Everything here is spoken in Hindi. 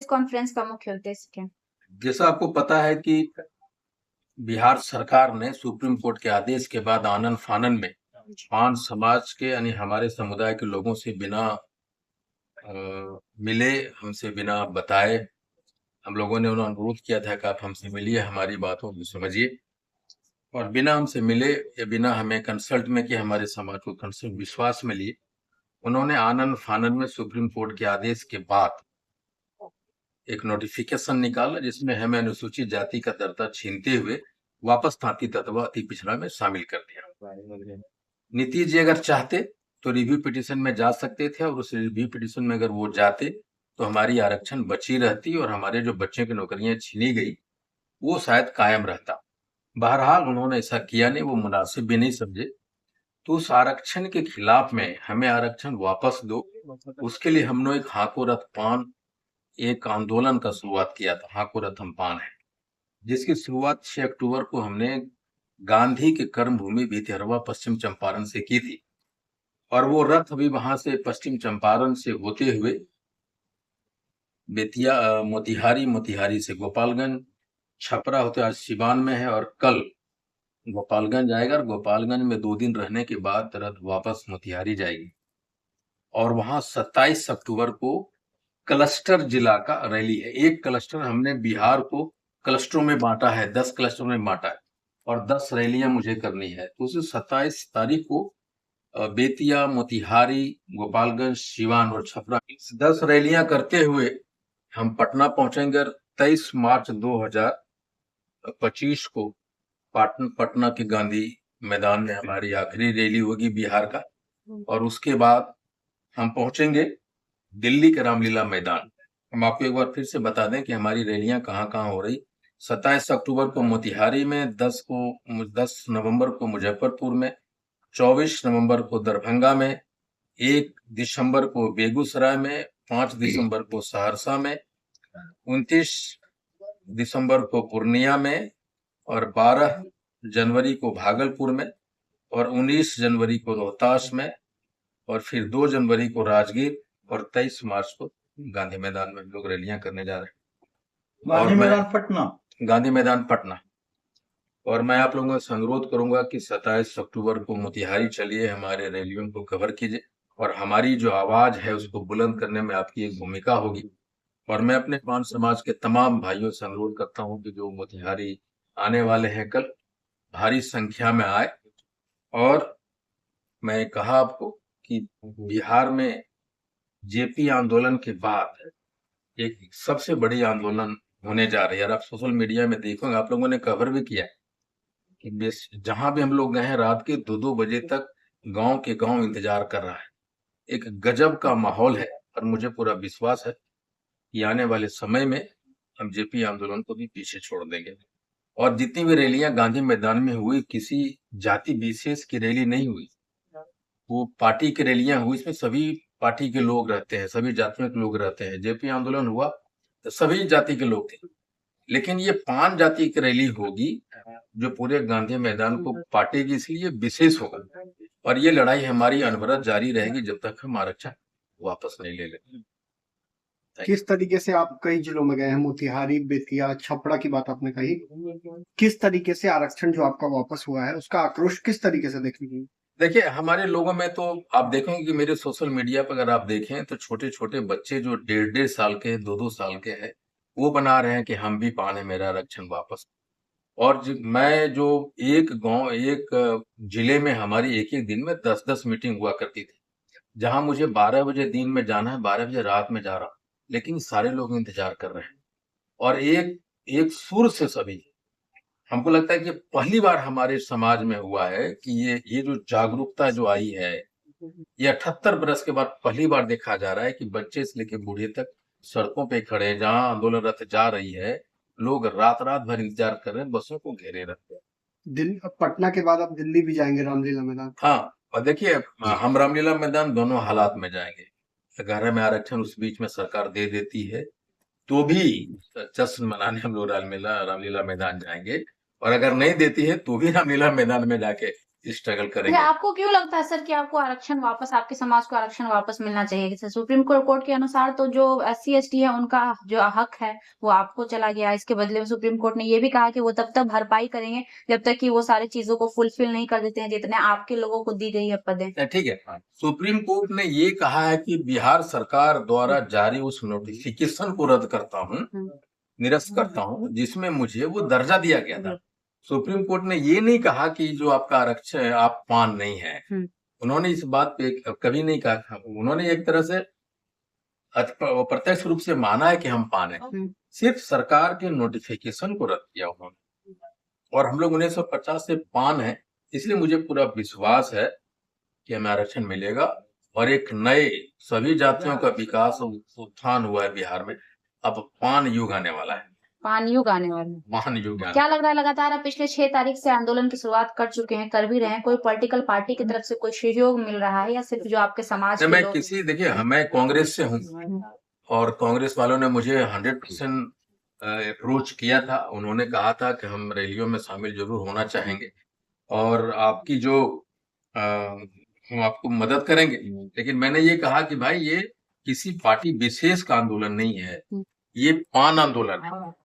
कॉन्फ्रेंस का मुख्य उद्देश्य क्या? जैसा आपको पता है कि बिहार सरकार ने सुप्रीम कोर्ट के आदेश के बाद आनन फानन में पान समाज के यानी हमारे समुदाय के लोगों से बिना मिले, हमसे बिना बताए, हम लोगों ने उन्हें अनुरोध किया था कि आप हमसे मिलिए, हमारी बातों को समझिए, और बिना हमसे मिले या बिना हमें कंसल्ट में कि हमारे समाज को कंसल्ट विश्वास में लिए, उन्होंने आनन फानन में सुप्रीम कोर्ट के आदेश के बाद एक नोटिफिकेशन निकाला जिसमें हमें अनुसूचित जाति का दर्जा छीनते हुए वापस तांती तत्व अति पिछड़ा में शामिल कर दिया। नीतीश जी अगर चाहते तो रिव्यू पिटीशन में जा सकते थे, और उस रिव्यू पिटीशन में अगर वो जाते तो हमारी आरक्षण बची रहती और हमारे जो बच्चों की नौकरियां छीनी गई वो शायद कायम रहता। बहरहाल उन्होंने ऐसा किया नहीं, वो मुनासिब भी नहीं समझे। तो उस आरक्षण के खिलाफ में हमें आरक्षण वापस दो, उसके लिए हमने एक हाको रथ पान एक आंदोलन का शुरुआत किया था। हाको रथ हम पान है, जिसकी शुरुआत 6 अक्टूबर को हमने गांधी के कर्मभूमि भितिहरवा पश्चिम चंपारण से की थी, और वो रथ अभी वहां से पश्चिम चंपारण से होते हुए बेतिया मोतिहारी, मोतिहारी से गोपालगंज, छपरा होते आज सिवान में है, और कल गोपालगंज आएगा, और गोपालगंज में 2 दिन रहने के बाद रथ वापस मोतिहारी जाएगी। और वहां 27 अक्टूबर को क्लस्टर जिला का रैली है। एक क्लस्टर हमने बिहार को क्लस्टरों में बांटा है, 10 क्लस्टरों में बांटा है, और 10 रैलियां मुझे करनी है। तो उस 27 तारीख को बेतिया, मोतिहारी, गोपालगंज, सिवान और छपरा 10 रैलियां करते हुए हम पटना पहुंचेंगे। 23 मार्च 2025 को पटना के गांधी मैदान में हमारी आखिरी रैली होगी बिहार का, और उसके बाद हम पहुंचेंगे दिल्ली के रामलीला मैदान। हम आपको एक बार फिर से बता दें कि हमारी रैलियां कहाँ कहाँ हो रही। 27 अक्टूबर को मोतिहारी में, 10 नवंबर को मुजफ्फरपुर में, 24 नवंबर को दरभंगा में, 1 दिसंबर को बेगूसराय में, 5 दिसंबर को सहरसा में, 29 दिसंबर को पूर्णिया में, और 12 जनवरी को भागलपुर में, और 19 जनवरी को रोहतास में, और फिर 2 जनवरी को राजगीर, और 23 मार्च को गांधी मैदान में हम लोग रैलियां करने जा रहे हैं। गांधी मैदान पटना, गांधी मैदान पटना। और मैं आप लोगों से अनुरोध करूंगा कि 27 अक्टूबर को मोतिहारी चलिए, हमारे रैलियों को कवर कीजिए, और हमारी जो आवाज है उसको बुलंद करने में आपकी एक भूमिका होगी। और मैं अपने पान समाज के तमाम भाइयों से अनुरोध करता हूं कि जो मोतिहारी आने वाले हैं कल, भारी संख्या में आए। और मैं कहा आपको कि बिहार में जेपी आंदोलन के बाद एक सबसे बड़ी आंदोलन होने जा रही है, और आप सोशल मीडिया में देखोगे, आप लोगों ने कवर भी किया कि जहां भी हम लोग गए हैं रात के 2-2 बजे तक गांव के गांव इंतजार कर रहा है। एक गजब का माहौल है, और मुझे पूरा विश्वास है कि आने वाले समय में हम जेपी आंदोलन को भी पीछे छोड़ देंगे। और जितनी भी रैलियां गांधी मैदान में हुई, किसी जाति विशेष की रैली नहीं हुई, वो पार्टी की रैलियां हुई। इसमें सभी पार्टी के लोग रहते हैं, सभी जातियों के लोग रहते हैं। जेपी आंदोलन हुआ तो सभी जाति के लोग थे, लेकिन ये 5 जाति की रैली होगी जो पूरे गांधी मैदान को पार्टी की, इसलिए विशेष होगा। और ये लड़ाई हमारी अनवरत जारी रहेगी जब तक हम आरक्षण वापस नहीं ले लेंगे। किस तरीके से आप कई जिलों में गए हैं, मोतिहारी, बेतिया, छपरा की बात आपने कही, किस तरीके से आरक्षण जो आपका वापस हुआ है उसका आक्रोश किस तरीके से देखने की? देखिए, हमारे लोगों में तो आप देखेंगे कि मेरे सोशल मीडिया पर अगर आप देखें तो छोटे छोटे बच्चे जो 1.5 साल के, 2-2 साल के हैं, वो बना रहे हैं कि हम भी पाने मेरा आरक्षण वापस। और मैं जो एक गांव, एक जिले में हमारी एक एक दिन में 10-10 मीटिंग हुआ करती थी, जहां मुझे 12 बजे दिन में जाना है, 12 बजे रात में जा रहा हूं, लेकिन सारे लोग इंतजार कर रहे हैं, और एक एक सुर से सभी। हमको लगता है कि पहली बार हमारे समाज में हुआ है कि ये जो जागरूकता जो आई है, ये 78 बरस के बाद पहली बार देखा जा रहा है कि बच्चे से लेकर बूढ़े तक सड़कों पे खड़े हैं। जहां आंदोलन रथ जा रही है, लोग रात रात भर इंतजार कर रहे हैं, बसों को घेरे रहते हैं। दिल्ली, पटना के बाद आप दिल्ली भी जाएंगे रामलीला मैदान? हाँ, और देखिए, हम रामलीला मैदान दोनों हालात में जाएंगे। अगर हमें आरक्षण उस बीच में सरकार दे देती है तो भी जश्न मनाने हम लोग रामलीला मैदान जाएंगे, और अगर नहीं देती है तो भी रामलीला मैदान में जाके स्ट्रगल अच्छा, करेंगे। आपको क्यों लगता है सर कि आपको आरक्षण वापस आपके समाज को आरक्षण वापस मिलना चाहिए? जैसे सुप्रीम कोर्ट के अनुसार तो जो एससी एसटी है उनका जो हक है वो आपको चला गया। इसके बदले में सुप्रीम कोर्ट ने ये भी कहा कि वो तब तक भरपाई करेंगे जब तक कि वो सारी चीजों को फुलफिल नहीं कर देते हैं जितने आपके लोगों को दी गई है पदें। ठीक है, सुप्रीम कोर्ट ने ये कहा है कि बिहार सरकार द्वारा जारी उस नोटिफिकेशन को रद्द करता हूँ, निरस्त करता हूँ, जिसमें मुझे वो दर्जा दिया गया था। सुप्रीम कोर्ट ने ये नहीं कहा कि जो आपका आरक्षण है आप पान नहीं है। उन्होंने इस बात पे कभी नहीं कहा। उन्होंने एक तरह से प्रत्यक्ष रूप से माना है कि हम पान है। सिर्फ सरकार के नोटिफिकेशन को रद्द किया उन्होंने, और हम लोग 1950 से पान है, इसलिए मुझे पूरा विश्वास है कि हमें आरक्षण मिलेगा और एक नए सभी जातियों का विकास और उत्थान हुआ है बिहार में। अब पान युग आने वाला है। पान युग आने वाला है। महान युग आने क्या लग रहा है लगातार आप पिछले 6 तारीख से आंदोलन की शुरुआत कर चुके हैं, कर भी रहे हैं, कोई पॉलिटिकल पार्टी की तरफ से कोई सहयोग मिल रहा है या सिर्फ जो आपके समाज के मैं लोग? किसी देखिए मैं कांग्रेस से हूँ और कांग्रेस वालों ने मुझे 100% अप्रोच किया था। उन्होंने कहा था कि हम रैलियों में शामिल जरूर होना चाहेंगे और आपकी जो हम आपको मदद करेंगे, लेकिन मैंने ये कहा कि भाई ये किसी पार्टी विशेष का आंदोलन नहीं है, ये पान आंदोलन है।